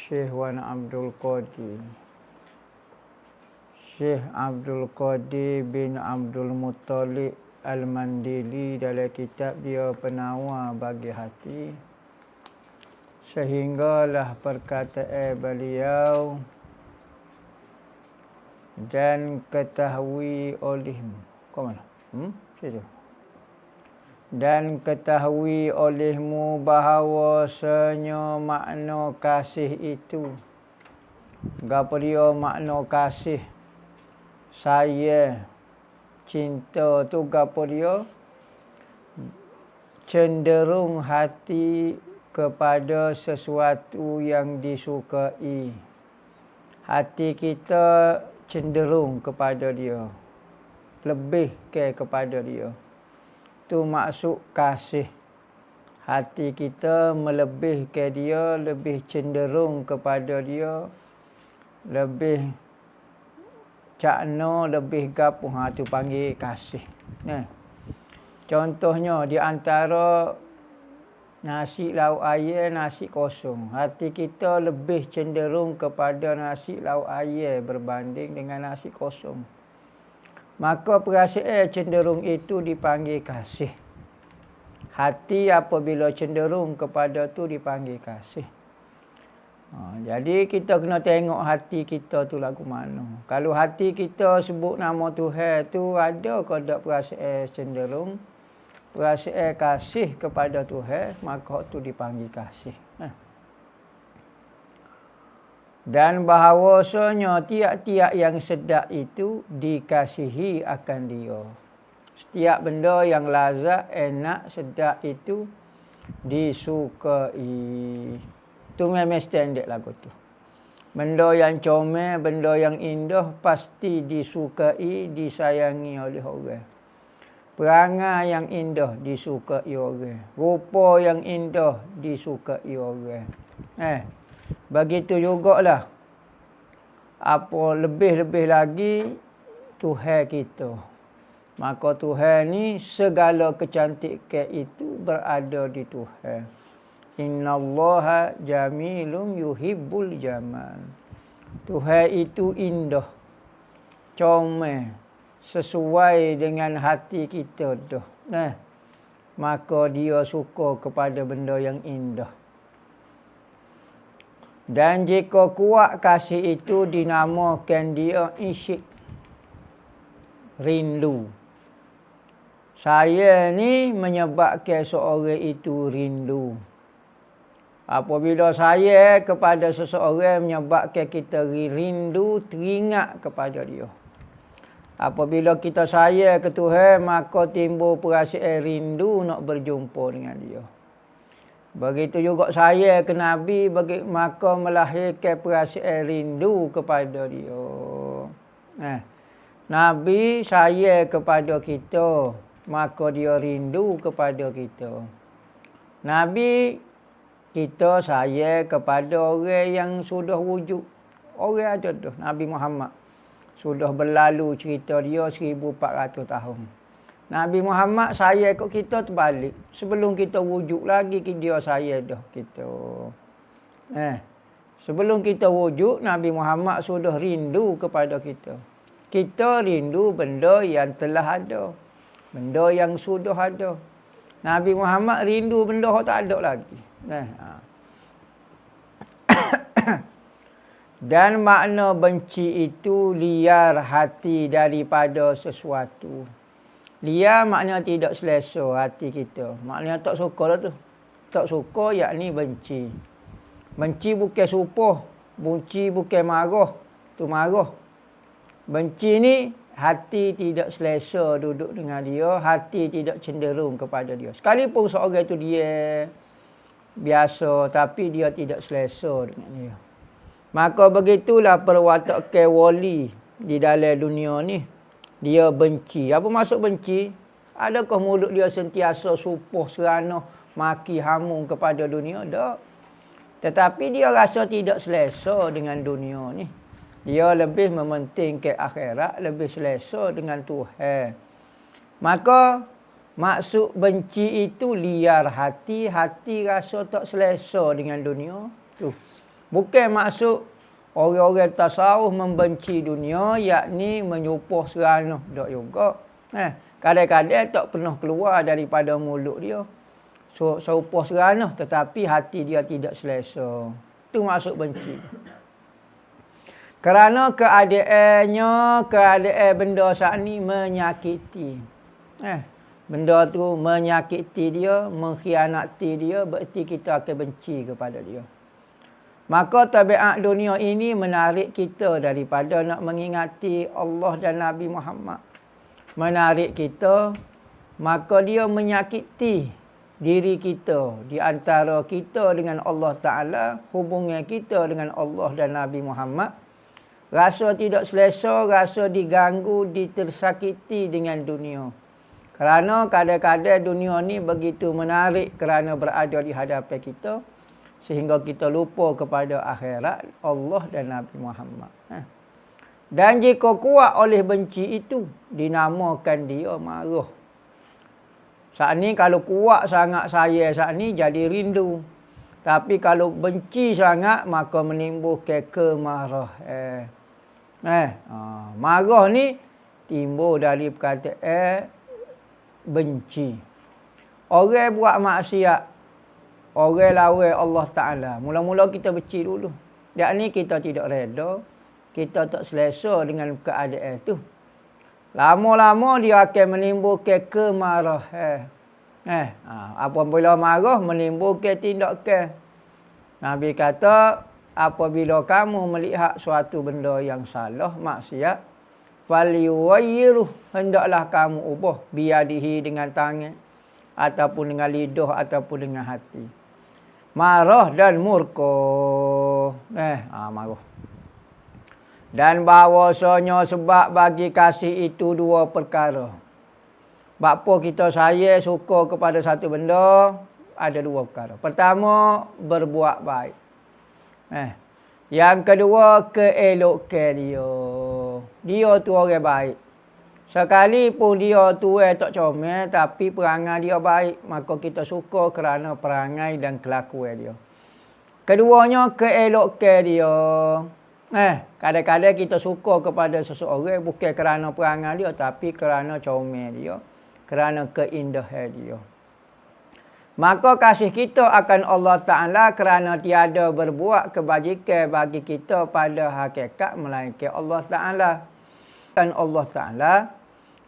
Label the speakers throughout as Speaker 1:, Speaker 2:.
Speaker 1: Syekh Wan Abdul Qadir. Syekh Abdul Qadir bin Abdul Muttalib Al-Mandili dalam kitab dia Penawar Bagi Hati, sehinggalah perkataan beliau, dan ketahui olehmu. Kau mana? Situ. Dan ketahui olehmu bahawasanya makna kasih itu. Gapo dia makna kasih? Saya, cinta tu gapo dia? Cenderung hati kepada sesuatu yang disukai. Hati kita cenderung kepada dia, lebih kepada dia. Tu maksud kasih. Hati kita melebih ke dia, lebih cenderung kepada dia, lebih cakna, lebih gapo, tu panggil kasih. Nah, contohnya di antara nasi lauk ayam, nasi kosong. Hati kita lebih cenderung kepada nasi lauk ayam berbanding dengan nasi kosong. Maka perasaan cenderung itu dipanggil kasih. Hati apabila cenderung kepada tu dipanggil kasih. Jadi kita kena tengok hati kita tu lagu mana. Kalau hati kita sebut nama Tuhan tu, ada ke tak perasaan cenderung, perasaan kasih kepada Tuhan, maka tu dipanggil kasih. Dan bahawasanya tiap-tiap yang sedap itu dikasihi akan dia. Setiap benda yang lazat, enak, sedap itu disukai. Tu memang standard lagu tu. Benda yang comel, benda yang indah pasti disukai, disayangi oleh orang. Perangai yang indah disukai orang. Rupa yang indah disukai orang. Begitu jugalah. Apa lebih-lebih lagi Tuhan kita. Maka Tuhan ni segala kecantikan itu berada di Tuhan. Innallaha jamilun yuhibbul jamal. Tuhan itu indah, comel, sesuai dengan hati kita tu. Maka dia suka kepada benda yang indah. Dan jika kuat kasih itu dinamakan dia isyik, rindu. Saya ni menyebabkan seorang itu rindu. Apabila saya kepada seseorang menyebabkan kita rindu, teringat kepada dia. Apabila kita sayang ke Tuhan, maka timbul perasaan rindu nak berjumpa dengan dia. Begitu juga saya ke Nabi, maka melahirkan perasaan rindu kepada dia. Nabi sayang kepada kita, maka dia rindu kepada kita. Nabi kita sayang kepada orang yang sudah wujud. Orang ada tu, Nabi Muhammad. Sudah berlalu cerita dia 1400 tahun. Nabi Muhammad sayang kat kita terbalik. Sebelum kita wujud lagi, dia sayang dah kita. Sebelum kita wujud, Nabi Muhammad sudah rindu kepada kita. Kita rindu benda yang telah ada. Benda yang sudah ada. Nabi Muhammad rindu benda yang tak ada lagi. Dan makna benci itu liar hati daripada sesuatu. Liar maknanya tidak selesa hati kita. Maknanya tak suka lah tu. Tak suka yakni benci. Benci bukan supoh. Benci bukan marah. Tu marah. Benci ni hati tidak selesa duduk dengan dia. Hati tidak cenderung kepada dia. Sekalipun seorang itu dia biasa, tapi dia tidak selesa dengan dia. Maka begitulah perwatakan wali di dalam dunia ni. Dia benci. Apa maksud benci? Adakah mulut dia sentiasa supuh serana maki hamun kepada dunia? Tak. Tetapi dia rasa tidak selesa dengan dunia ni. Dia lebih mementingkan akhirat, lebih selesa dengan Tuhan. Maka maksud benci itu liar hati. Hati rasa tak selesa dengan dunia. Tu. Bukan maksud orang-orang tasawuf membenci dunia, yakni menyupuh serana. Tak juga. Kadang-kadang tak pernah keluar daripada mulut dia. Serupa serana, tetapi hati dia tidak selesa. Itu maksud benci. Kerana keadaan benda saat ni menyakiti. Benda tu menyakiti dia, mengkhianati dia, berarti kita akan benci kepada dia. Maka tabiat dunia ini menarik kita daripada nak mengingati Allah dan Nabi Muhammad. Menarik kita, maka dia menyakiti diri kita. Di antara kita dengan Allah Ta'ala, hubungan kita dengan Allah dan Nabi Muhammad. Rasa tidak selesa, rasa diganggu, ditersakiti dengan dunia. Kerana kadang-kadang dunia ni begitu menarik kerana berada di hadapan kita. Sehingga kita lupa kepada akhirat Allah dan Nabi Muhammad. Dan jika kuat oleh benci itu, dinamakan dia marah. Saat ni kalau kuat sangat saya saat ni jadi rindu. Tapi kalau benci sangat maka menimbulkan kemarahan. Marah ni timbul dari perkataan benci. Orang buat maksiat, orang lawan Allah Ta'ala. Mula-mula kita benci dulu. Yakni kita tidak reda, kita tak selesa dengan keadaan itu. Lama-lama dia akan menimbulkan kemarahan. Apabila marah menimbulkan tindakan. Nabi kata, apabila kamu melihat suatu benda yang salah, maksiat, falyughayyiruh, hendaklah kamu ubah biadihi dengan tangan ataupun dengan lidah ataupun dengan hati. Marah dan murka. Marah. Dan bahawasanya sebab bagi kasih itu dua perkara. Bapa kita saya suka kepada satu benda, ada dua perkara. Pertama, berbuat baik. Yang kedua, keelokan dia. Dia tu orang baik. Sekalipun dia tu tak comel, tapi perangai dia baik. Maka kita suka kerana perangai dan kelakuan dia. Keduanya, keelokan dia. Kadang-kadang kita suka kepada seseorang bukan kerana perangai dia, tapi kerana comel dia. Kerana keindahan dia. Maka kasih kita akan Allah Ta'ala kerana tiada berbuat kebajikan bagi kita pada hakikat melainkan Allah Ta'ala. Dan Allah Ta'ala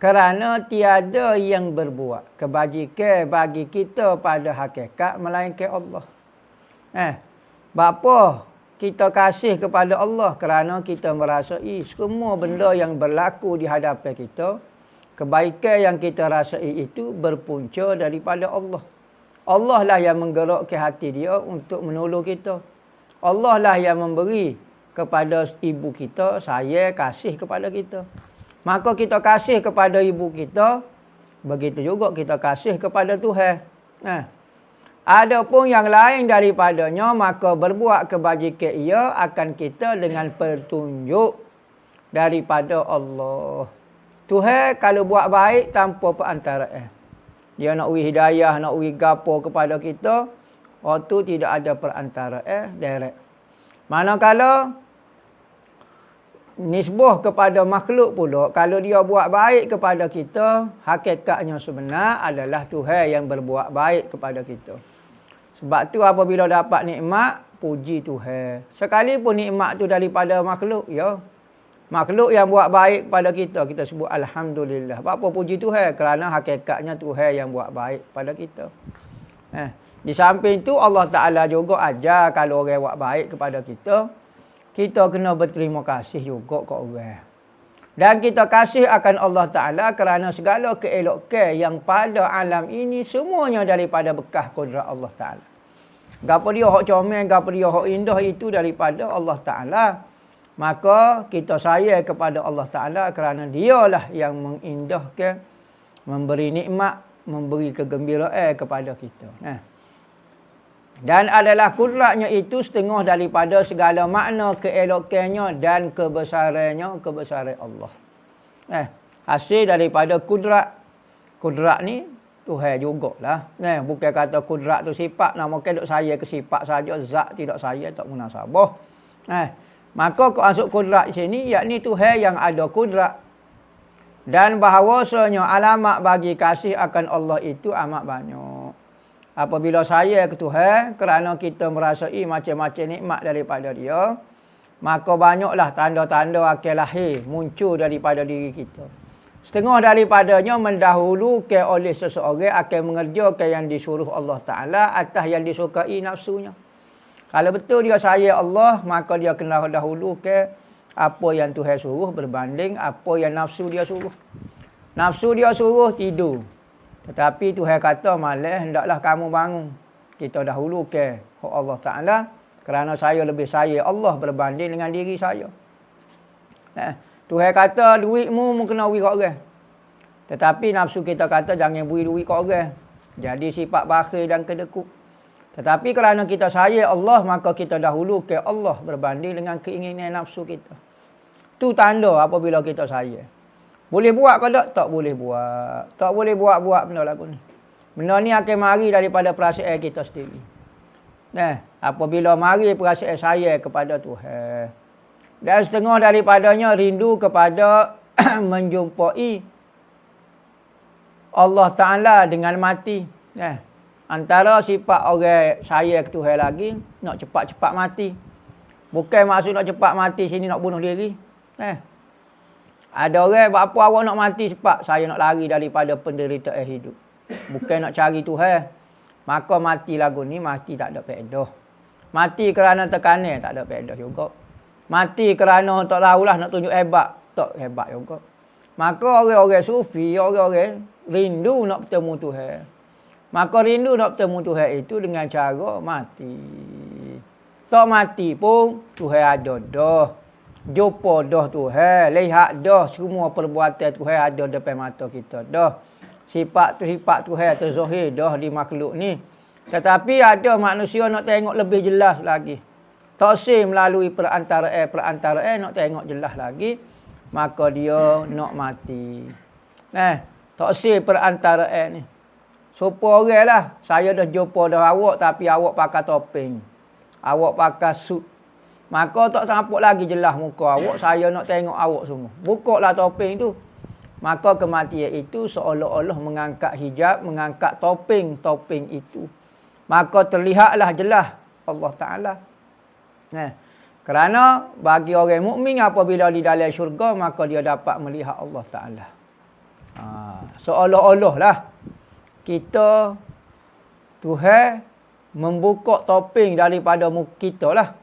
Speaker 1: kerana tiada yang berbuat kebajikan bagi kita pada hakikat melainkan Allah. Bapa kita kasih kepada Allah kerana kita merasai semua benda yang berlaku di hadapan kita, kebaikan yang kita rasai itu berpunca daripada Allah. Allah lah yang menggerakkan hati dia untuk menolong kita. Allah lah yang memberi kepada ibu kita, saya kasih kepada kita. Maka kita kasih kepada ibu kita, begitu juga kita kasih kepada Tuhan. Adapun yang lain daripadanya, maka berbuat kebajikan ia akan kita dengan petunjuk daripada Allah. Tuhan kalau buat baik tanpa perantaraan. Dia nak beri hidayah, nak beri gapo kepada kita, waktu tidak ada perantara direct. Manakala nisbah kepada makhluk pula, kalau dia buat baik kepada kita, hakikatnya sebenar adalah Tuhan yang berbuat baik kepada kita. Sebab tu apabila dapat nikmat, puji Tuhan. Sekalipun nikmat tu daripada makhluk, ya. Makhluk yang buat baik pada kita, kita sebut Alhamdulillah. Apa puji Tuhan? Kerana hakikatnya Tuhan yang buat baik pada kita. Di samping tu Allah Ta'ala juga ajar kalau orang buat baik kepada kita, kita kena berterima kasih juga ke orang. Dan kita kasih akan Allah Ta'ala kerana segala keelokan yang pada alam ini semuanya daripada bekas kudrat Allah Ta'ala. Gapa dia hak comel, gapa dia hak indah itu daripada Allah Ta'ala. Maka kita sayang kepada Allah Ta'ala kerana dialah yang mengindahkan, memberi nikmat, memberi kegembiraan kepada kita. Dan adalah kudratnya itu setengah daripada segala makna keelokannya dan kebesarannya, kebesaran Allah. Hasil daripada kudrat. Kudrat ni Tuhan jugalah. Bukan kata kudrat tu sifat, namakan duk saya ke sifat saja, zat tidak saya, tak munasabah. Maka kau masuk kudrat di sini, yakni Tuhan yang ada kudrat. Dan bahawasanya alamat bagi kasih akan Allah itu amat banyak. Apabila saya ke Tuhan, kerana kita merasai macam-macam nikmat daripada dia, maka banyaklah tanda-tanda akan lahir, muncul daripada diri kita. Setengah daripadanya mendahulukan oleh seseorang akan mengerjakan yang disuruh Allah Ta'ala atas yang disukai nafsunya. Kalau betul dia sayang Allah, maka dia kena dahulukan apa yang Tuhan suruh berbanding apa yang nafsu dia suruh. Nafsu dia suruh tidur. Tetapi Tuhan kata, malah hendaklah kamu bangun. Kita dahulukan Allah Ta'ala kerana saya lebih sayang Allah berbanding dengan diri saya. Tuhan kata duitmu kena beri kat orang. Tetapi nafsu kita kata jangan beri duit kat orang. Jadi sifat bakhil dan kedekut. Tetapi kerana kita sayang Allah, maka kita dahulukan Allah berbanding dengan keinginan nafsu kita. Tu tanda apabila kita sayang. Boleh buat ke tak? Tak boleh buat. Tak boleh buat benda lagu ni. Benda ni akan mari daripada perasaan kita sendiri. Apabila mari perasaan sayang kepada Tuhan. Dan setengah daripadanya rindu kepada menjumpai Allah Ta'ala dengan mati. Antara sifat orang sayang ke Tuhan lagi, nak cepat-cepat mati. Bukan maksud nak cepat mati sini nak bunuh diri. Ada orang, apa awak nak mati cepat? Saya nak lari daripada penderitaan hidup. Bukan nak cari Tuhan. Maka mati lagu ni, mati tak ada faedah. Mati kerana tekanan, tak ada faedah juga. Mati kerana tak tahulah nak tunjuk hebat, tak hebat juga. Maka orang-orang sufi, orang-orang rindu nak bertemu Tuhan. Maka rindu nak bertemu Tuhan itu dengan cara mati. Tak mati pun Tuhan ada dah. Jumpa dah Tuhan, lihat dah semua perbuatan Tuhan ada depan mata kita dah. Sifat Tuhan terzahir dah di makhluk ni. Tetapi ada manusia nak tengok lebih jelas lagi. Tak sih melalui perantara nak tengok jelas lagi. Maka dia nak mati. Tak sih perantara ni. Supaya orang lah. Saya dah jumpa dah awak tapi awak pakai topeng. Awak pakai suit. Maka tak sampai lagi jelas muka awak. Saya nak tengok awak semua. Buka lah topeng tu. Maka kematian itu seolah-olah mengangkat hijab, mengangkat topeng itu. Maka terlihatlah jelas Allah Ta'ala. Kerana bagi orang mukmin apabila di dalam syurga, maka dia dapat melihat Allah Ta'ala. Seolah-olah lah kita, Tuhan membuka topeng daripada muka kita lah.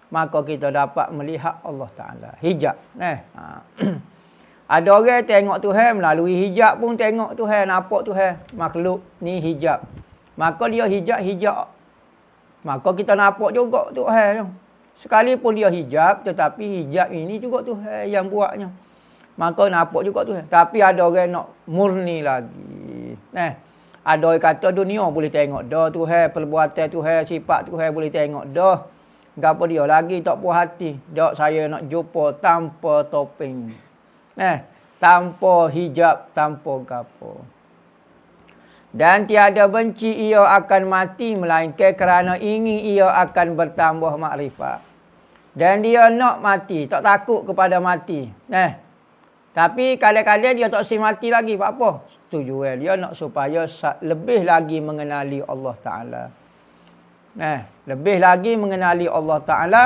Speaker 1: Maka kita dapat melihat Allah Ta'ala. Hijab. Ada orang tengok Tuhan melalui hijab pun tengok Tuhan. Nampak Tuhan. Makhluk ni hijab. Maka dia hijab. Maka kita nampak juga Tuhan. Sekalipun dia hijab, tetapi hijab ini juga Tuhan yang buatnya. Maka nampak juga Tuhan. Tapi ada orang nak murni lagi. Ada orang kata dunia boleh tengok dah Tuhan. Perbuatan Tuhan, sifat Tuhan boleh tengok dah. Gapa dia lagi tak puas hati. Dak saya nak jumpa tanpa topeng. Tanpa hijab, tanpa gapo. Dan tiada benci ia akan mati melainkan kerana ingin ia akan bertambah makrifat. Dan dia nak mati, tak takut kepada mati. Tapi kadang-kadang dia tak si mati lagi. Apa? Tujuan dia nak supaya lebih lagi mengenali Allah Ta'ala. Lebih lagi mengenali Allah Ta'ala,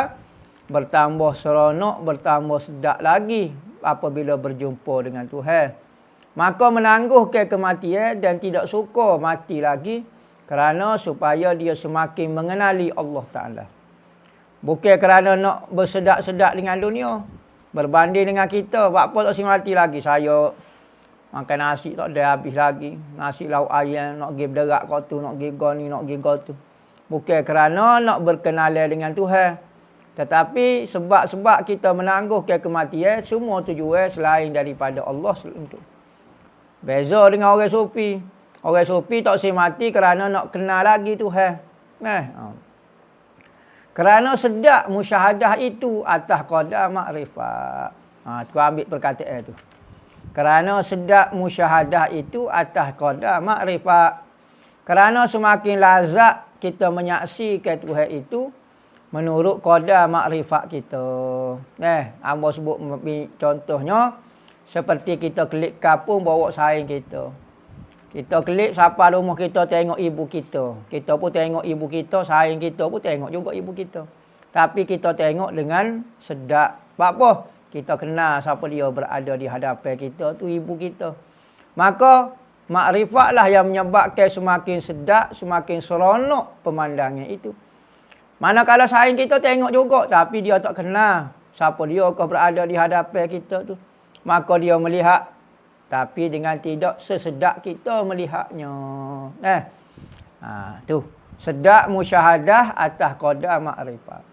Speaker 1: bertambah seronok, bertambah sedap lagi apabila berjumpa dengan Tuhan. Maka menangguhkan kematian dan tidak suka mati lagi kerana supaya dia semakin mengenali Allah Ta'ala. Bukan kerana nak bersedak-sedak dengan dunia. Berbanding dengan kita, buat apa tak si mati lagi? Saya makan nasi tak ada habis lagi. Nasi lauk ayam, nak pergi berderak kau tu, nak pergi kau ni, nak pergi kau tu. Bukan kerana nak berkenalan dengan Tuhan. Tetapi sebab-sebab kita menangguhkan kematian, semua tujuan selain daripada Allah. Beza dengan orang sufi. Orang sufi tak si mati kerana nak kenal lagi Tuhan. Kerana sedap musyahadah itu atas qadar makrifat. Tu ambil perkataan tu. Kerana sedap musyahadah itu atas qadar makrifat. Kerana semakin lazat kita menyaksikan Tuhan itu menurut qadar makrifat kita. Hamba sebut contohnya seperti kita klik kapung bawa saing kita. Kita klik siapa rumah kita tengok ibu kita. Kita pun tengok ibu kita, saing kita pun tengok juga ibu kita. Tapi kita tengok dengan sedap. Sebab apa? Kita kenal siapa dia berada di hadapan kita, tu ibu kita. Maka makrifatlah yang menyebabkan semakin sedap, semakin seronok pemandangan itu. Manakala saing kita tengok juga tapi dia tak kenal siapa dia kau berada di hadapan kita tu. Maka dia melihat tapi dengan tidak sesedap kita melihatnya. Tu. Sedap musyahadah atas qadar makrifat.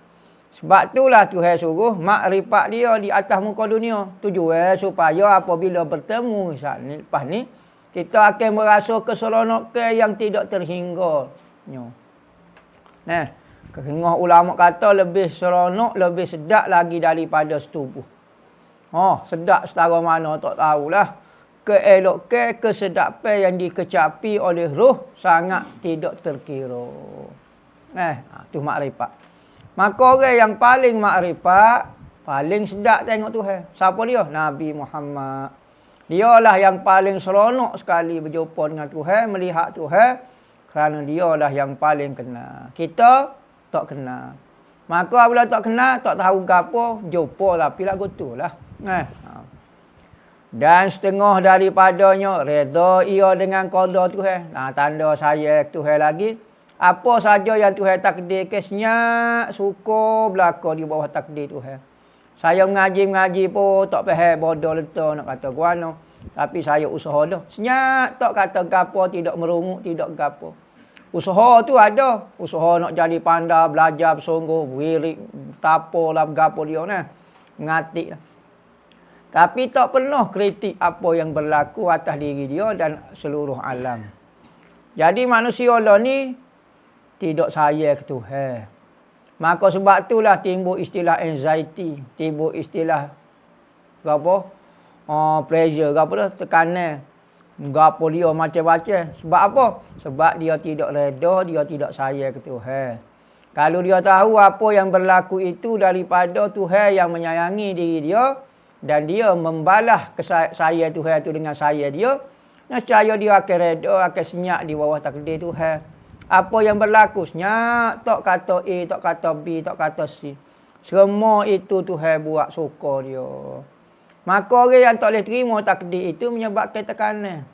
Speaker 1: Sebab itulah Tuhan suruh makrifat dia di atas muka dunia. Tujuan supaya apabila bertemu lepas ni, kita akan merasa keseronokan yang tidak terhingganya. Kehingga ulama kata lebih seronok, lebih sedap lagi daripada setubuh. Sedap setara mana tak tahulah. Keelokan, kesedapan yang dikecapi oleh roh sangat tidak terkira. Tu makrifat. Maka orang yang paling makrifat, paling sedap tengok Tuhan. Siapa dia? Nabi Muhammad. Dialah yang paling seronok sekali berjumpa dengan Tuhan, melihat Tuhan. Kerana dialah yang paling kenal. Kita tak kenal. Maka bila tak kenal, tak tahu apa, jumpa tapi lagu tu lah. Dan setengah daripadanya redha ia dengan qada Tuhan. Tanda saya Tuhan lagi. Apa saja yang Tuhan takdirkan senyap, suka berlaku di bawah takdir Tuhan. Saya mengaji pun tak faham bodoh letak nak kata guano. Tapi saya usaha dah. Senyap tak kata gapo, tidak merungut, tidak gapo. Usaha tu ada. Usaha nak jadi pandai, belajar bersungguh, wirid, tapo lah gapo dia nah. Ngatik lah. Tapi tak pernah kritik apa yang berlaku atas diri dia dan seluruh alam. Jadi manusia lah ni tidak sayang ke Tuhan. Maka sebab itulah timbul istilah anxiety, timbul istilah apa? Pressure, apa dah, tekanan. Gapo dia macam-macam. Sebab apa? Sebab dia tidak reda, dia tidak sayang ke Tuhan. Kalau dia tahu apa yang berlaku itu daripada Tuhan yang menyayangi diri dia, dan dia membalas sayang Tuhan itu dengan sayang dia, nescaya dia akan reda, akan senyap di bawah takdir Tuhan. Apa yang berlaku senyap, tak kata A, tak kata B, tak kata C. Semua itu Tuhan buat suka dia. Maka orang yang tak boleh terima takdir itu menyebabkan tekanan.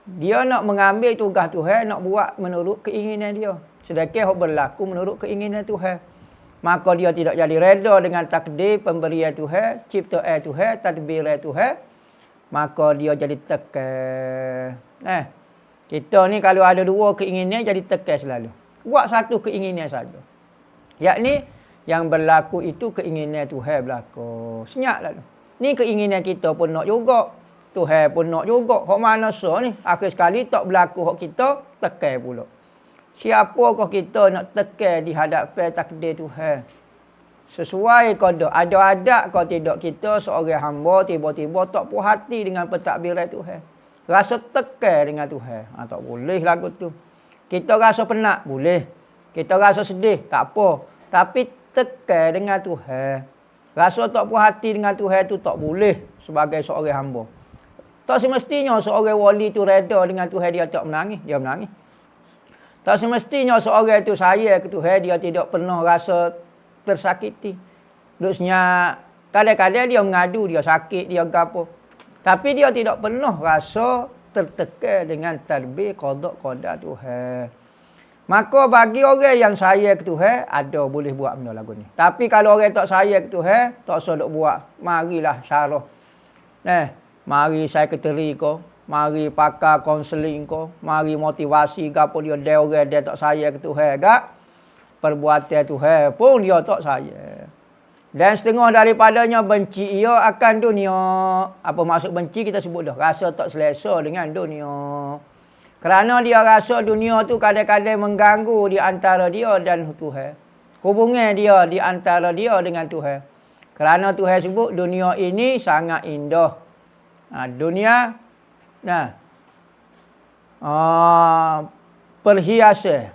Speaker 1: Dia nak mengambil tugas Tuhan, nak buat menurut keinginan dia. Sedangkan hak berlaku menurut keinginan Tuhan. Maka dia tidak jadi reda dengan takdir pemberian Tuhan, ciptaan Tuhan, tadbiran Tuhan. Maka dia jadi tekan. Kita ni kalau ada dua keinginan jadi tekan selalu. Buat satu keinginan saja. Yakni yang berlaku itu keinginan Tuhan berlaku. Senyap lalu. Ni keinginan kita pun nak juga. Tuhan pun nak juga. Hak mana so ni? Akhir sekali tak berlaku hak kita, tekan pula. Siapakah kita nak tekan di hadapan takdir Tuhan? Sesuai qada. Ada adat kau tidak kita seorang hamba tiba-tiba tak puas hati dengan pentadbiran Tuhan. Rasa tekan dengan Tuhan. Tak boleh lagu tu. Kita rasa penat, boleh. Kita rasa sedih, tak apa. Tapi tekan dengan Tuhan. Rasa tak puas hati dengan Tuhan tu tak boleh sebagai seorang hamba. Tak semestinya seorang wali tu reda dengan Tuhan dia tak menangis, dia menangis. Tak semestinya seorang itu sayang ke Tuhan, dia tidak pernah rasa tersakiti. Terusnya kadang-kadang dia mengadu, dia sakit, dia gapo. Tapi dia tidak pernah rasa tertekan dengan tadbir qada Tuhan. Maka bagi orang yang sayang ke Tuhan, ada boleh buat benda lagu ni. Tapi kalau orang tak sayang ke Tuhan, tak usah duk buat. Marilah syarah. Mari sekretari ko. Mari pakar kaunseling ko, mari motivasi gapo dia orang dia tak sayang ke Tuhan gak. Perbuatan Tuhan pun dia tak sayang. Dan setengah daripadanya benci ia akan dunia. Apa maksud benci kita sebut dah, rasa tak selesa dengan dunia. Kerana dia rasa dunia tu kadang-kadang mengganggu di antara dia dan Tuhan. Hubungan dia di antara dia dengan Tuhan. Kerana Tuhan sebut dunia ini sangat indah. Dunia, perhiasan,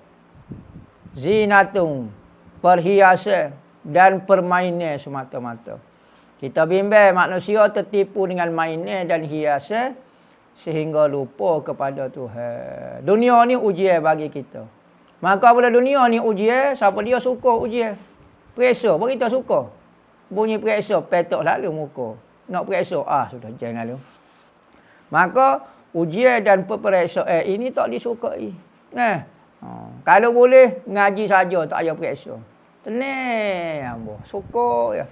Speaker 1: zinatun, perhiasan dan permainan semata-mata. Kita bimbang manusia tertipu dengan mainan dan hiasan sehingga lupa kepada Tuhan. Dunia ni ujian bagi kita. Maka apabila dunia ni ujian, siapa dia suka ujian? Periksa, bagi kita suka. Bunyi periksa, petok lalu muka. Nak periksa, sudah jangan lalu. Maka ujian dan peperiksaan ini tak disukai. Kalau boleh ngaji saja tak payah periksa. Tenang, suka ya.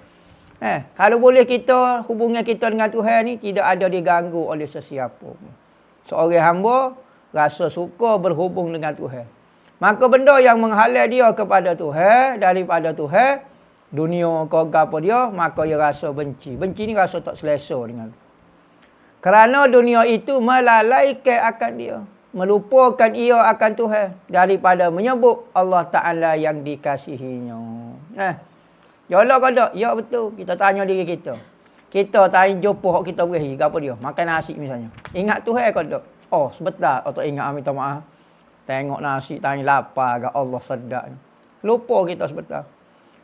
Speaker 1: Kalau boleh kita hubungan kita dengan Tuhan ni tidak ada diganggu oleh sesiapa. Seorang hamba rasa suka berhubung dengan Tuhan. Maka benda yang menghalang dia kepada Tuhan, daripada Tuhan, dunia ke apa dia, maka dia rasa benci. Benci ni rasa tak selesa dengan. Kerana dunia itu melalaikan akan dia. Melupakan ia akan Tuhan. Daripada menyebut Allah Ta'ala yang dikasihinya. Ya Allah ke tak? Ya betul. Kita tanya diri kita. Kita tanya jumpa kita beri. Apa dia? Makan nasi misalnya. Ingat Tuhan ke tak? Sebentar. Tak ingat, minta maaf. Tengok nasi, tanya lapar ke Allah sedap. Lupa kita sebentar.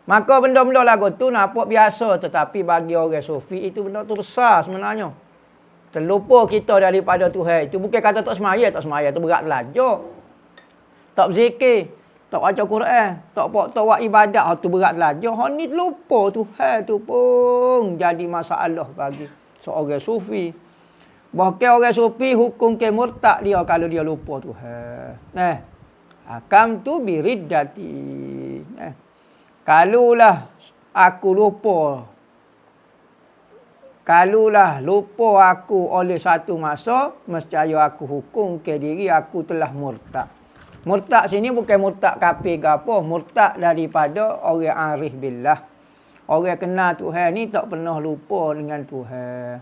Speaker 1: Maka benda-benda lagu tu nampak biasa. Tetapi bagi orang sufi itu benda tu besar sebenarnya. Terlupa kita daripada Tuhan. Itu bukan kata tak semaya. Tak semaya tu berat belajar. Tak berzikir. Tak baca Quran. Tak buat ibadat. Tu berat belajar. Ni lupa Tuhan tu pun jadi masalah bagi seorang sufi. Bahkan orang sufi hukum ke murtad dia kalau dia lupa Tuhan. Akam tu biriddati. Kalulah aku lupa. Kalulah lupa aku oleh satu masa, nescaya aku hukum ke diri aku telah murtad. Murtad sini bukan murtad kafir ke apa. Murtad daripada orang arif billah. Orang kenal Tuhan ni tak pernah lupa dengan Tuhan.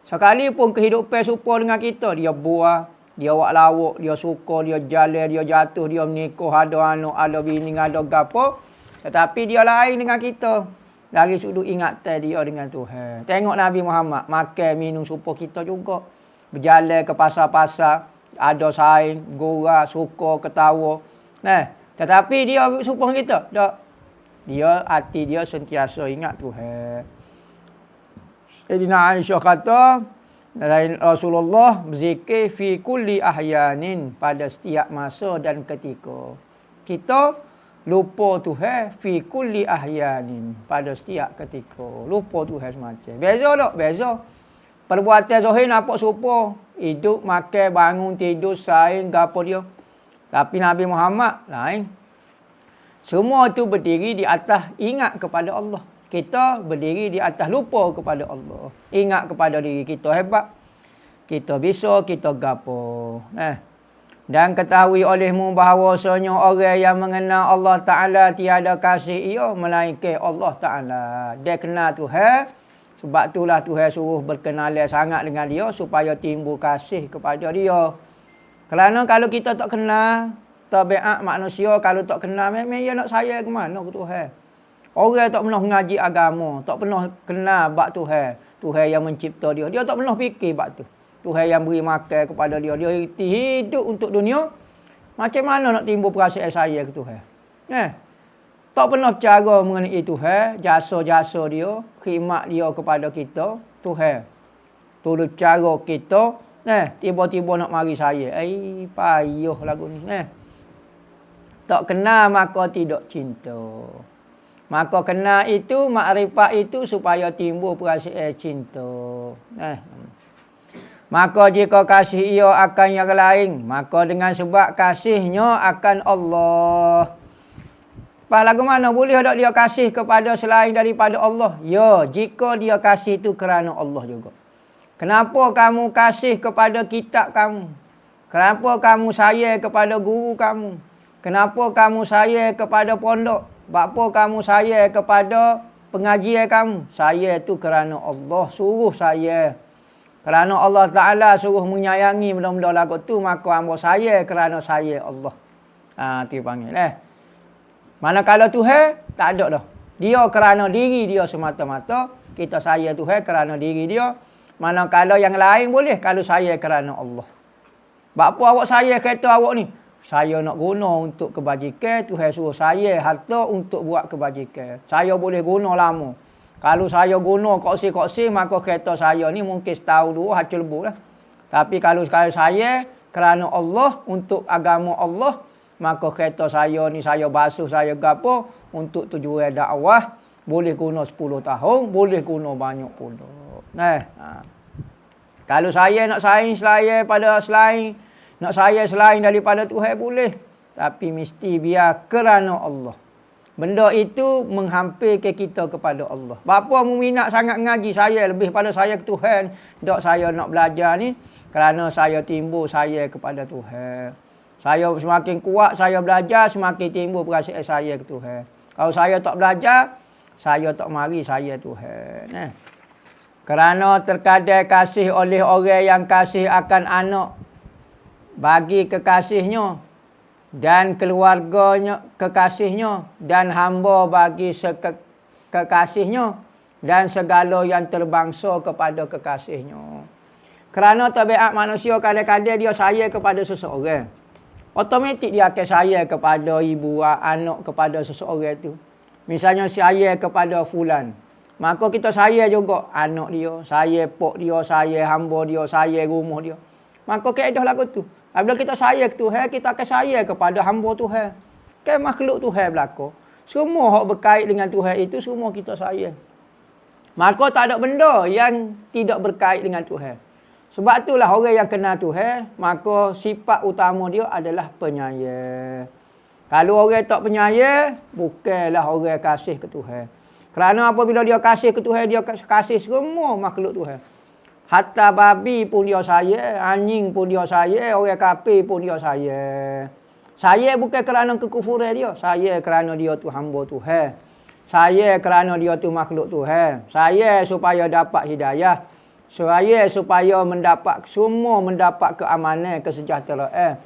Speaker 1: Sekalipun kehidupan serupa dengan kita, dia buah, dia buat lawak, dia suka, dia jalan, dia jatuh, dia menikah, ada anak, ada bini, ada gapo. Tetapi dia lain dengan kita. Dari sudut ingatan dia dengan Tuhan. Tengok Nabi Muhammad, makan, minum serupa kita juga. Berjalan ke pasar-pasar, ada saing, gurau, suka, ketawa. Tetapi dia serupa kita. Tak. Dia, hati dia sentiasa ingat Tuhan. Sayyidina Aisyah kata, Rasulullah berzikir fi kulli ahyanin, pada setiap masa dan ketika. Kita lupa Tuhan fi kulli ahyanin, pada setiap ketika. Lupa Tuhan semacam. Beza tak? Beza. Perbuatan zahir nampak serupa. Hidup, makan, bangun, tidur, saing, gapo dia. Tapi Nabi Muhammad lain. Semua itu berdiri di atas ingat kepada Allah. Kita berdiri di atas lupa kepada Allah. Ingat kepada diri kita hebat. Kita bisa, kita gapo. Dan ketahui olehmu bahawasanya orang yang mengenal Allah Ta'ala tiada kasih ia melainkan Allah Ta'ala. Dia kenal Tuhan. Sebab itulah Tuhan suruh berkenalan sangat dengan dia supaya timbul kasih kepada dia. Kerana kalau kita tak kenal, tabiat manusia kalau tak kenal, memang dia nak sayang ke mana ke Tuhan. Orang tak pernah mengaji agama, tak pernah kenal bab Tuhan. Tuhan yang mencipta dia. Dia tak pernah fikir bab tu. Tuhan yang beri makan kepada dia. Dia hidup untuk dunia. Macam mana nak timbul perasaan sayang ke Tuhan? Tak pernah cara mengenai Tuhan. Jasa-jasa dia, khidmat dia kepada kita. Tuhan. Tolong cara kita. Tiba-tiba nak mari saya. Payuh lagu ni. Tak kenal maka tidak cinta. Maka kenal itu, makrifat itu supaya timbul perasaan cinta. Maka jika kasih ia akan yang lain, maka dengan sebab kasihnya akan Allah. Lagu mana boleh tak dia kasih kepada selain daripada Allah? Ya, jika dia kasih itu kerana Allah juga. Kenapa kamu kasih kepada kitab kamu? Kenapa kamu sayang kepada guru kamu? Kenapa kamu sayang kepada pondok? Bapa kamu sayang kepada pengajian kamu? Sayang itu kerana Allah suruh sayang. Kerana Allah Ta'ala suruh menyayangi benda-benda lagu tu, maka hamba sayang kerana sayang Allah. Itu panggil. Manakala Tuhan, tak ada dah. Dia kerana diri dia semata-mata. Kita sayang Tuhan kerana diri dia. Manakala yang lain boleh kalau saya kerana Allah. Sebab apa awak saya kereta awak ni? Saya nak guna untuk kebajikan, Tuhan suruh saya harta untuk buat kebajikan. Saya boleh guna lama. Kalau saya guna koksi-koksi, maka kereta saya ni mungkin setahun dua hacul lebu lah. Tapi kalau saya kerana Allah, untuk agama Allah, maka kereta saya ni saya basuh, saya gapo untuk tujuan dakwah, boleh guna 10 tahun, boleh guna banyak pula. Kalau saya nak saing selain daripada Tuhan boleh. Tapi mesti biar kerana Allah. Benda itu menghampir ke kita kepada Allah. Bapa mu minat sangat ngaji saya lebih pada saya ke Tuhan. Dok saya nak belajar ni kerana saya timbul saya kepada Tuhan. Saya semakin kuat saya belajar, semakin timbul perasaan saya ke Tuhan. Kalau saya tak belajar, saya tak mari saya Tuhan. Kerana terkadang kasih oleh orang yang kasih akan anak bagi kekasihnya dan keluarganya kekasihnya dan hamba bagi kekasihnya dan segala yang terbangsa kepada kekasihnya. Kerana tabiat manusia kadang-kadang dia sayang kepada seseorang. Automatik dia akan sayang kepada ibu, anak, kepada seseorang itu. Misalnya sayang kepada fulan. Maka kita sayang juga anak dia, sayang pok dia, sayang hamba dia, sayang rumah dia. Maka kaedah lagu tu. Apabila kita sayang Tuhan, kita akan sayang kepada hamba Tuhan. Kan makhluk Tuhan berlaku. Semua yang berkait dengan Tuhan itu, semua kita sayang. Maka tak ada benda yang tidak berkait dengan Tuhan. Sebab itulah orang yang kenal Tuhan, maka sifat utama dia adalah penyayang. Kalau orang tak penyayang, bukanlah orang kasih ke Tuhan. Kerana apabila dia kasih ke Tuhan, dia kasih semua makhluk Tuhan. Hatta babi pun dia sayang, anjing pun dia sayang, orang kafir pun dia sayang. Sayang bukan kerana kekufuran dia, sayang kerana dia tu hamba Tuhan. Sayang kerana dia tu makhluk Tuhan. Sayang supaya dapat hidayah. Sayang supaya semua mendapat keamanan, kesejahteraan.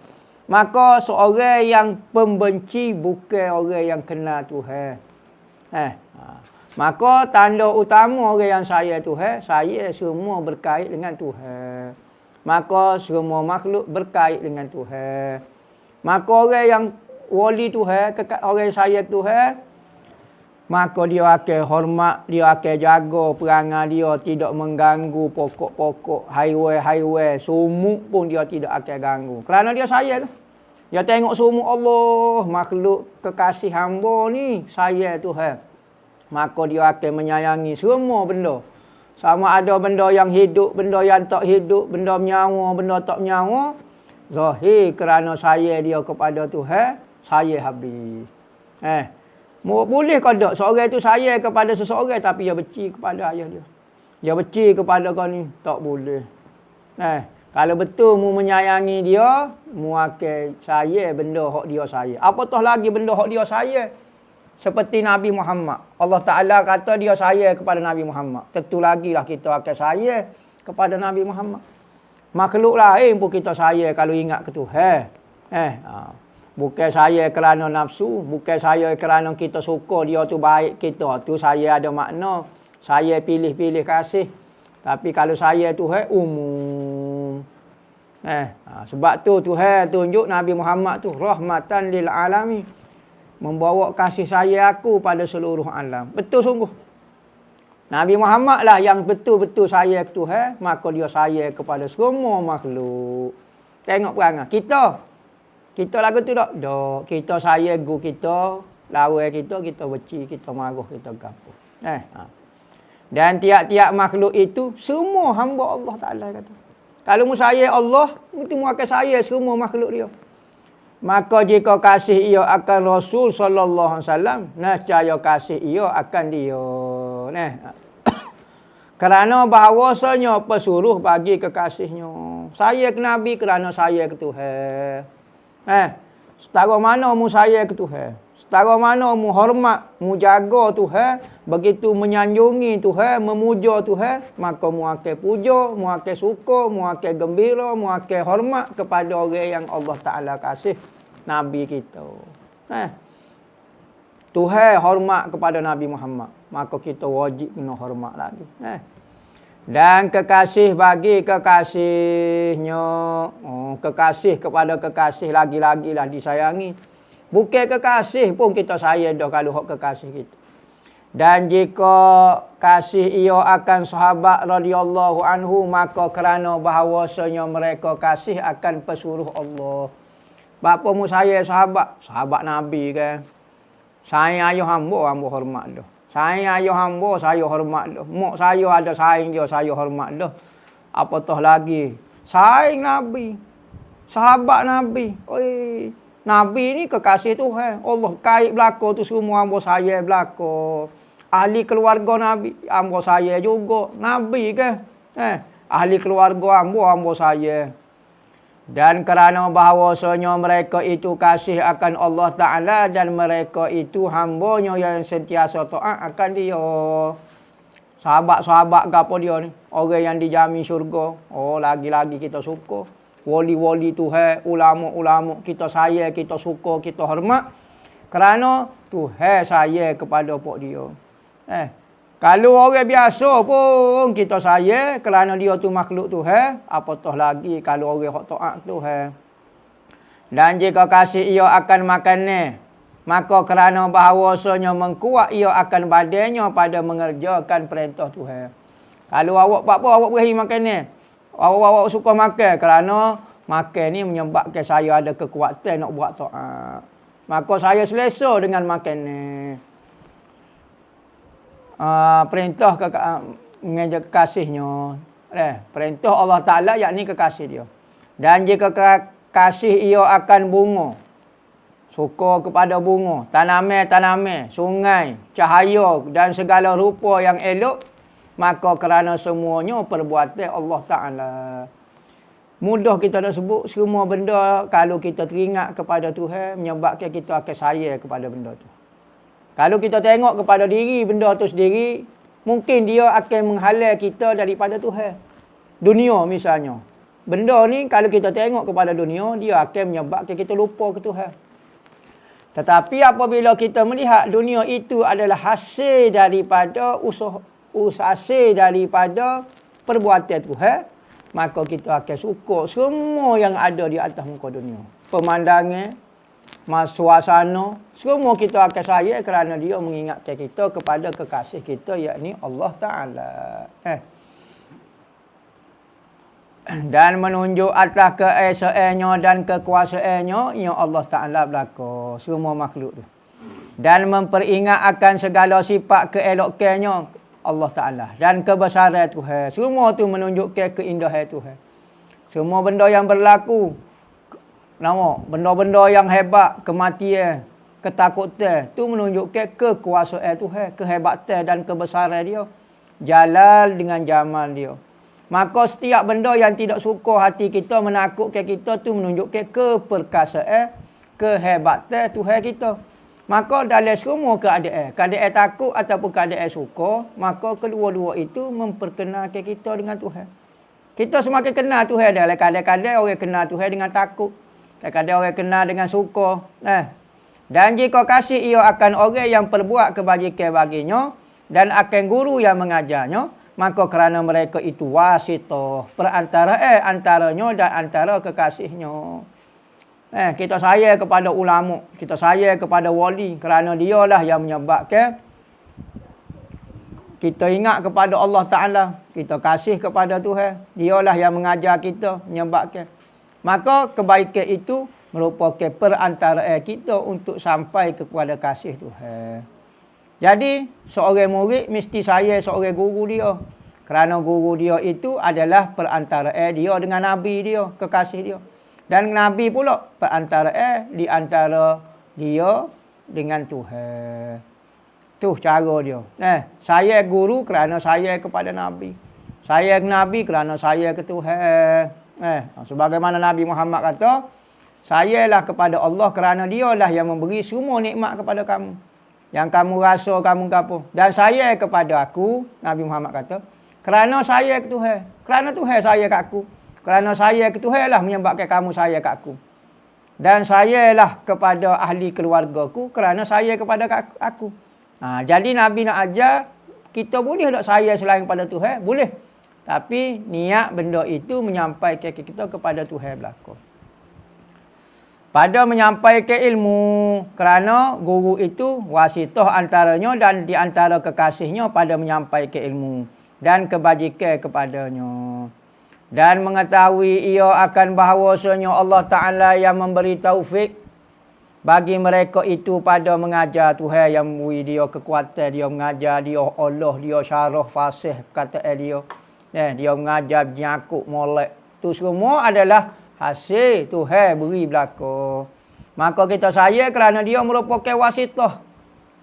Speaker 1: Maka seorang yang pembenci bukan orang yang kenal Tuhan. Maka tanda utama orang yang sayang Tuhan, sayang semua berkait dengan Tuhan. Maka semua makhluk berkait dengan Tuhan. Maka orang yang wali Tuhan, orang yang sayang Tuhan, maka dia akan hormat, dia akan jaga perangai dia, tidak mengganggu pokok-pokok, highway, sumuk pun dia tidak akan ganggu. Kerana dia sayang. Dia tengok sumuk Allah, makhluk kekasih hamba ni, sayang Tuhan. Maka dia akan menyayangi semua benda. Sama ada benda yang hidup, benda yang tak hidup, benda menyawa, benda tak menyawa. Zahir kerana sayang dia kepada Tuhan, sayang habis. Boleh ke tak seorang itu sayang kepada seseorang tapi dia benci kepada ayah dia? Dia benci kepada kau ni? Tak boleh. Kalau betul mu menyayangi dia, mu akan sayang benda hak dia sayang. Apatah lagi benda hak dia sayang. Seperti Nabi Muhammad. Allah Ta'ala kata dia sayang kepada Nabi Muhammad. Tentu lagi lah kita akan sayang kepada Nabi Muhammad. Makhluk lain pun kita sayang kalau ingat ke Tuhan. Bukan sayang kerana nafsu. Bukan sayang kerana kita suka dia tu baik kita. Tu sayang ada makna. Sayang pilih-pilih kasih. Tapi kalau sayang Tuhan umum. Sebab tu Tuhan tunjuk Nabi Muhammad tu rahmatan lil alamin. Membawa kasih sayang aku pada seluruh alam. Betul sungguh. Nabi Muhammad lah yang betul-betul sayang ke Tuhan. Maka dia sayang kepada semua makhluk. Tengok perangai. Kita lagu tu tak? Tak. Kita sayang guru kita. Lawan kita benci, kita marah, kita gapo. Dan tiap-tiap makhluk itu, semua hamba Allah Ta'ala kata. Kalau mu sayang Allah, mesti mu akan sayang semua makhluk dia. Maka jika kasih ia akan Rasul sallallahu alaihi wasallam, nescaya kasih ia akan dia. Kerana bahawasanya pesuruh bagi kekasihnya. Sayang ke Nabi kerana sayang ke Tuhan. Setara mana mu sayang ke Tuhan? Setara mana mu hormat, mu jaga Tuhan, begitu menyanjungi Tuhan, memuja Tuhan, maka mu akan puja, mu akan suka, mu akan gembira, mu akan hormat kepada orang yang Allah Ta'ala kasih, Nabi kita. Tuhan hormat kepada Nabi Muhammad, maka kita wajib kena hormat lagi. Dan kekasih bagi kekasihnya. Kekasih kepada kekasih lagi-lagilah disayangi. Bukan kekasih pun kita sayang dah kalau hak kekasih kita. Dan jika kasih ia akan sahabat radhiyallahu anhu, maka kerana bahawasanya mereka kasih akan pesuruh Allah. Bapa mu saya sahabat Nabi kan. Saya ayah hamba hormat dah. Saya ayah hamba, saya hormat dah. Mak saya ada saing dia, saya hormat dah. Apatah lagi, saing Nabi. Sahabat Nabi. Oi, Nabi ni kekasih Tuhan. Allah kait belaka tu semua hamba saya belaka. Ahli keluarga Nabi, hamba saya juga. Nabi ke? Ahli keluarga hamba saya. Dan kerana bahawasanya mereka itu kasih akan Allah Ta'ala dan mereka itu hambanya yang sentiasa taat akan dia. Sahabat-sahabat ke apa dia ni? Orang yang dijamin syurga. Oh, lagi-lagi kita suka. Wali-wali Tuhan, ulama-ulama kita sayang, kita suka, kita hormat. Kerana Tuhan sayang kepada pok dia. Kalau orang biasa pun kita sayang kerana dia tu makhluk Tuhan, apatah lagi kalau orang hak taat Tuhan. Dan jika kasih ia akan makannya, maka kerana bahawasanya mengkuat ia akan badannya pada mengerjakan perintah Tuhan. Kalau awak buat apa, awak beri makannya. Awak suka makan kerana makan ni menyebabkan saya ada kekuatan nak buat taat. Maka saya selesa dengan makan ni. Perintah mengajak kekasihnya. Perintah Allah Ta'ala yakni kekasih dia. Dan jika kasih ia akan bunga. Suka kepada bunga. Tanaman, sungai, cahaya dan segala rupa yang elok. Maka kerana semuanya perbuatan Allah Ta'ala. Mudah kita nak sebut semua benda kalau kita teringat kepada Tuhan menyebabkan kita akan sayang kepada benda tu. Kalau kita tengok kepada diri benda tu sendiri, mungkin dia akan menghalang kita daripada Tuhan. Dunia misalnya. Benda ni kalau kita tengok kepada dunia, dia akan menyebabkan kita lupa ke Tuhan. Tetapi apabila kita melihat dunia itu adalah hasil daripada hasil daripada perbuatan Tuhan, maka kita akan suka semua yang ada di atas muka dunia. Pemandangan, suasana, semua kita akan sayang kerana dia mengingatkan kita kepada kekasih kita yakni Allah Ta'ala. Dan menunjuk atas keesaannya dan kekuasaannya yang Allah Ta'ala belaka semua makhluk tu. Dan memperingat akan segala sifat keelokannya Allah Ta'ala dan kebesaran Tuhan. Semua tu menunjukkan keindahan Tuhan. Semua benda yang berlaku, benda-benda yang hebat, kematian, ketakutan, tu menunjukkan kekuasaan Tuhan, kehebatan dan kebesaran dia. Jalal dengan jamal dia. Maka setiap benda yang tidak suka hati kita, menakutkan kita, tu menunjukkan keperkasaan, kehebatan Tuhan kita. Maka dalam semua keadaan takut ataupun keadaan suka, maka kedua-dua itu memperkenalkan kita dengan Tuhan. Kita semakin kenal Tuhan dah. Kadang-kadang orang kenal Tuhan dengan takut. Kadang-kadang orang kenal dengan suka. Dan jika kasih ia akan orang yang perbuat kebajikan baginya dan akan guru yang mengajarnya, maka kerana mereka itu wasitah perantara antaranya dan antara kekasihnya. Kita sayang kepada ulama, kita sayang kepada wali kerana dialah yang menyebabkan kita ingat kepada Allah Ta'ala, kita kasih kepada Tuhan, dialah yang mengajar kita, menyebabkan. Maka kebaikan itu merupakan perantara kita untuk sampai kepada kasih Tuhan. Jadi seorang murid mesti sayang seorang guru dia. Kerana guru dia itu adalah perantara dia dengan Nabi dia, kekasih dia. Dan Nabi pula perantara di antara dia dengan Tuhan. Tu cara dia. Saya guru kerana saya kepada Nabi. Saya Nabi kerana saya ke Tuhan. Sebagaimana Nabi Muhammad kata, sayalah kepada Allah kerana dialah yang memberi semua nikmat kepada kamu. Yang kamu rasa kamu apa. Dan saya kepada aku, Nabi Muhammad kata, kerana saya ke Tuhan. Kerana Tuhan saya ke aku. Kerana saya ke Tuhan lah menyebabkan kamu saya ke aku. Dan sayalah kepada ahli keluargaku kerana saya kepada aku. Jadi Nabi nak ajar, kita boleh tak saya selain pada Tuhan? Boleh. Tapi niat benda itu menyampaikan kita kepada Tuhan belaka. Pada menyampaikan ilmu, kerana guru itu wasitah antaranya dan di antara kekasihnya pada menyampaikan ilmu dan kebajikan kepadanya. Dan mengetahui ia akan bahawasanya Allah Ta'ala yang memberi taufik bagi mereka itu pada mengajar Tuhan yang beri dia kekuatan, dia mengajar dia Allah, dia syarah fasih kata dia. Dia mengajar nyakuk molek. Itu semua adalah hasil Tuhan beri belaka. Maka kita sayang kerana dia merupakan wasitah.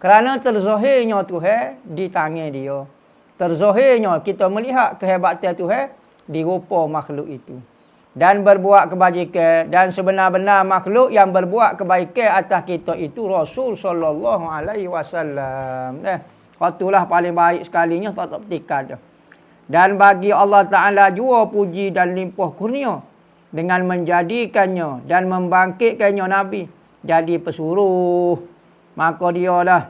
Speaker 1: Kerana terzahirnya Tuhan di tangan dia. Terzahirnya kita melihat kehebatan Tuhan di rupa makhluk itu. Dan berbuat kebajikan. Dan sebenar-benar makhluk yang berbuat kebaikan atas kita itu Rasul sallallahu alaihi wasallam. Itulah paling baik sekalinya tak tika dah. Dan bagi Allah Ta'ala jua puji dan limpah kurnia dengan menjadikannya dan membangkitkannya Nabi jadi pesuruh. Maka dialah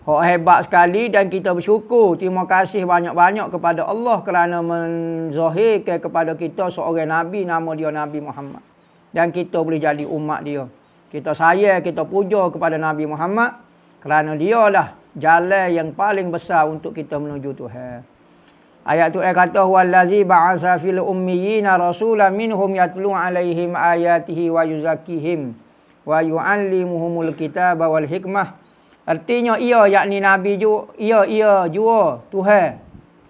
Speaker 1: hebat sekali dan kita bersyukur. Terima kasih banyak-banyak kepada Allah kerana menzahirkan kepada kita seorang Nabi nama dia Nabi Muhammad. Dan kita boleh jadi umat dia. Kita sayang, kita puja kepada Nabi Muhammad kerana dialah jalan yang paling besar untuk kita menuju Tuhan. Ayat tu kata wallazi ba'atsa fil ummiyina rasulan minhum yatlu 'alaihim ayatihi wa yuzakkihim wa yu'allimuhumul kitaba wal hikmah. Artinya ia yakni nabi ju ia jua Tuhan.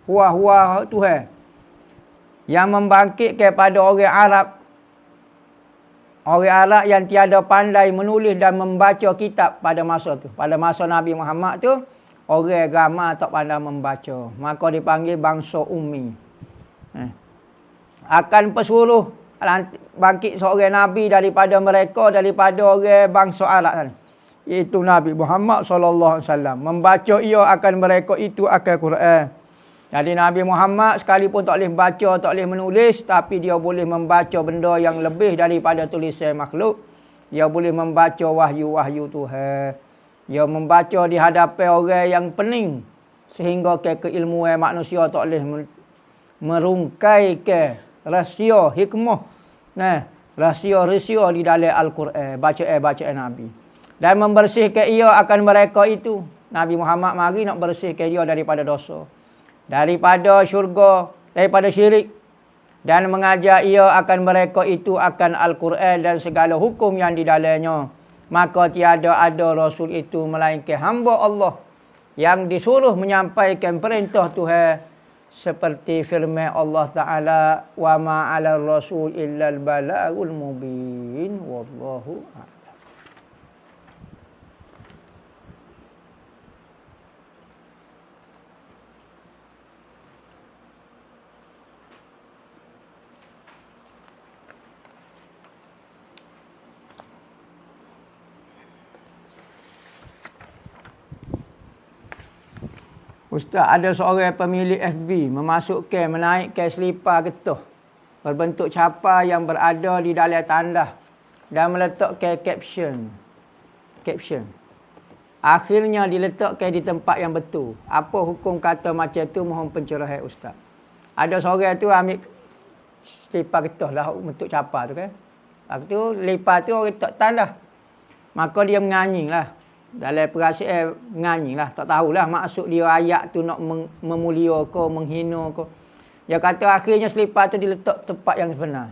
Speaker 1: Huwa Tuhan. Yang membangkitkan kepada orang Arab. Orang Arab yang tiada pandai menulis dan membaca kitab pada masa tu. Pada masa Nabi Muhammad tu orang ramai tak pandai membaca. Maka dipanggil bangsa ummi. Akan pesuruh bangkit seorang Nabi daripada mereka, daripada orang bangsa Arab tadi. Iaitu Nabi Muhammad SAW. Membaca ia akan mereka itu akan Quran. Jadi Nabi Muhammad sekalipun tak boleh baca, tak boleh menulis. Tapi dia boleh membaca benda yang lebih daripada tulisan makhluk. Dia boleh membaca wahyu-wahyu Tuhan. Dia membaca di hadapan orang yang pening. Sehingga keilmuan manusia tak boleh merungkai ke rahsia hikmah. Rahsia-rahsia di dalam Al-Quran. Bacaan Nabi. Dan membersihkan ia akan mereka itu. Nabi Muhammad mari nak bersihkan dia daripada dosa. Daripada syurga. Daripada syirik. Dan mengajar ia akan mereka itu akan Al-Quran dan segala hukum yang di dalamnya. Maka tiada ada Rasul itu melainkan hamba Allah yang disuruh menyampaikan perintah Tuhan seperti firman Allah Ta'ala wa ma 'alal rasul illal balagul mubin wallahu a'lam. Ustaz, ada seorang pemilik FB menaikkan selipar getah berbentuk capa yang berada di dalam tandas dan meletakkan caption. Akhirnya diletakkan di tempat yang betul. Apa hukum kata macam tu? Mohon pencerahan Ustaz. Ada seorang tu ambil selipar getah lah bentuk capa tu kan. Lepas tu selipar tu orang letak tandas. Maka dia menganying lah. Dalam perasaan menganying lah. Tak tahulah maksud dia ayat tu nak memulia ke, menghina ke. Dia kata akhirnya selipar tu diletak tempat yang sebenar.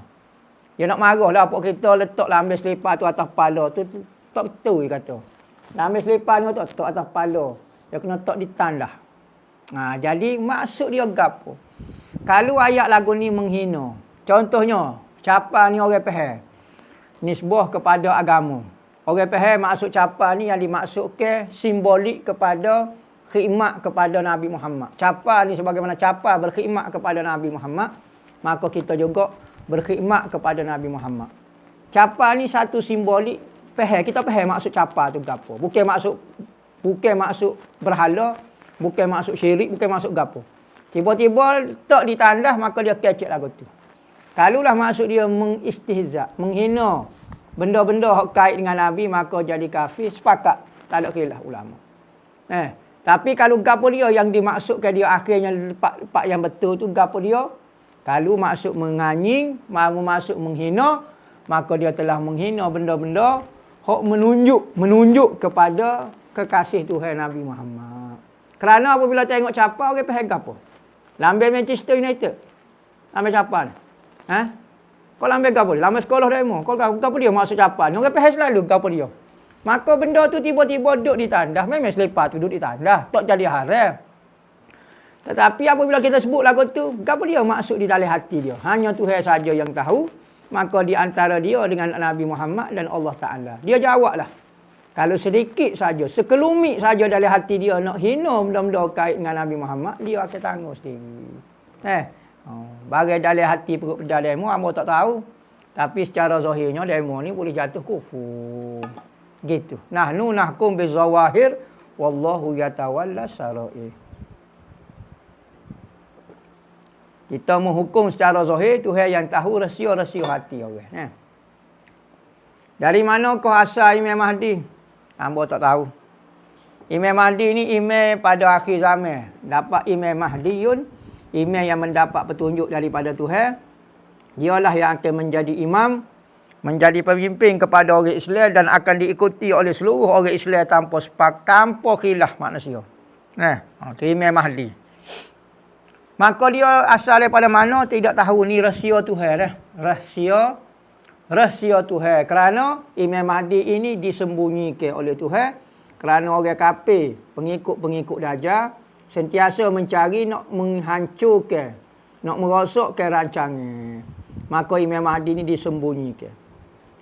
Speaker 1: Dia nak marah lah. Apa kita letaklah ambil selipar tu atas kepala tu. Tak betul dia kata. Nak ambil selipar tu letak atas kepala. Dia kena letak di tandas. Jadi maksud dia gapo? Kalau ayat lagu ni menghina. Contohnya, capa ni orang faham. Nisbah kepada agama. Orang faham maksud capa ni yang dimaksudkan simbolik kepada khidmat kepada Nabi Muhammad. Capa ni sebagaimana capa berkhidmat kepada Nabi Muhammad, maka kita juga berkhidmat kepada Nabi Muhammad. Capa ni satu simbolik faham. Kita faham maksud capa tu gapo. Bukan maksud berhala, bukan maksud syirik, bukan maksud gapo. Tiba-tiba tak ditandas maka dia kecek lagu tu. Kalulah maksud dia mengistihza, menghina benda-benda hak kait dengan Nabi, maka jadi kafir. Sepakat, tak ada khilaf ulama. Tapi kalau gapo dia yang dimaksudkan dia akhirnya lepak yang betul tu gapo dia? Kalau maksud menganying, maksud menghina, maka dia telah menghina benda-benda hok menunjuk kepada kekasih Tuhan Nabi Muhammad. Kerana apabila tengok capa orang faham gapo? Lambe Manchester United. Lambe capa ni? Ha? Kau lambe gapo dia? Lambe sekolah demo. Kau gapo dia maksud capa ni? Orang faham selalu gapo dia. Maka benda tu tiba-tiba duduk di tandas. Memang selepas tu duduk di tandas. Tak jadi haram. Tetapi apabila kita sebut lagu tu, apa dia maksud di dalam hati dia? Hanya Tuhan saja yang tahu. Maka di antara dia dengan Nabi Muhammad dan Allah Ta'ala. Dia jawablah. Kalau sedikit saja, sekelumit saja dalam hati dia nak hina benda-benda kait dengan Nabi Muhammad, dia akan tanggung sendiri. Bagai dalam hati perut pedas demo, hamba tak tahu. Tapi secara zahirnya demo ni boleh jatuh kufur. Gitu. Nahnu nahkum bizawahir wallahu yatawalla sarair. Kita menghukum secara zahir, Tuhan yang tahu rahsia-rahsia hati orang. Dari mana kau asal Imam Mahdi? Hamba tak tahu. Imam Mahdi ni imam pada akhir zaman. Dapat Imam Mahdiun, imam yang mendapat petunjuk daripada Tuhan. Dialah yang akan menjadi imam, menjadi pemimpin kepada orang Islam dan akan diikuti oleh seluruh orang Islam tanpa khilaf manusia. Itu Imam Mahdi. Maka dia asal daripada mana tidak tahu ni rahsia Tuhan rahsia Tuhan. Kerana Imam Mahdi ini disembunyikan oleh Tuhan kerana orang kafir, pengikut-pengikut Dajjal sentiasa mencari nak menghancurkan, nak merosakkan rancangan. Maka Imam Mahdi ini disembunyikan.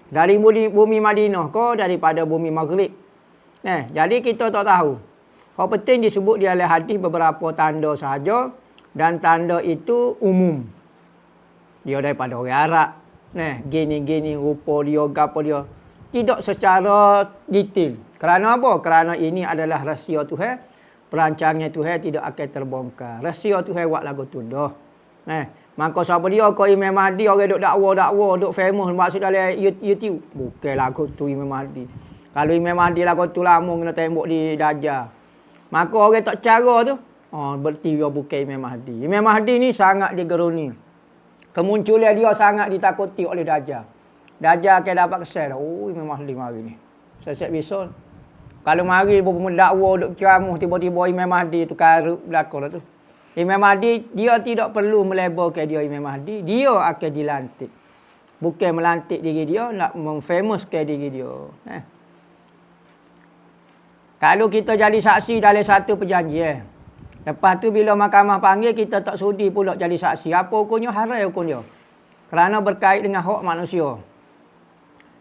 Speaker 1: Dari bumi Madinah ke daripada bumi Maghrib. Jadi kita tak tahu. Yang penting disebut di dalam hadis beberapa tanda sahaja. Dan tanda itu umum. Dia daripada orang Arab. Gini-gini rupa dia, gapo dia. Tidak secara detail. Kerana apa? Kerana ini adalah rahsia Tuhan. Perancangan Tuhan tidak akan terbongkar. Rahsia Tuhan buat lagu tu dah. Maka siapa dia kau Imam Mahdi, orang duk dakwa, duk famous maksud dalam YouTube. Bukan lagu tu Imam Mahdi. Kalau Imam Mahdi lagu tu lama kena tembok di Dajjal. Maka orang tak cara tu. Berarti dia bukan Imam Mahdi. Imam Mahdi ni sangat digeruni. Kemunculan dia sangat ditakuti oleh Dajjal. Dajjal akan dapat kesan. Imam Mahdi mari ni. Saya bisa. Kalau mari mendakwa, duk ceramah, tiba-tiba Imam Mahdi tu karut belakang tu. Imam Mahdi, dia tidak perlu melebarkan dia Imam Mahdi. Dia akan dilantik. Bukan melantik diri dia, nak memfamouskan diri dia. Kalau kita jadi saksi dalam satu perjanjian. Lepas tu bila mahkamah panggil, kita tak sudi pula jadi saksi. Apa hukumnya? Haram hukum dia. Kerana berkait dengan hak manusia.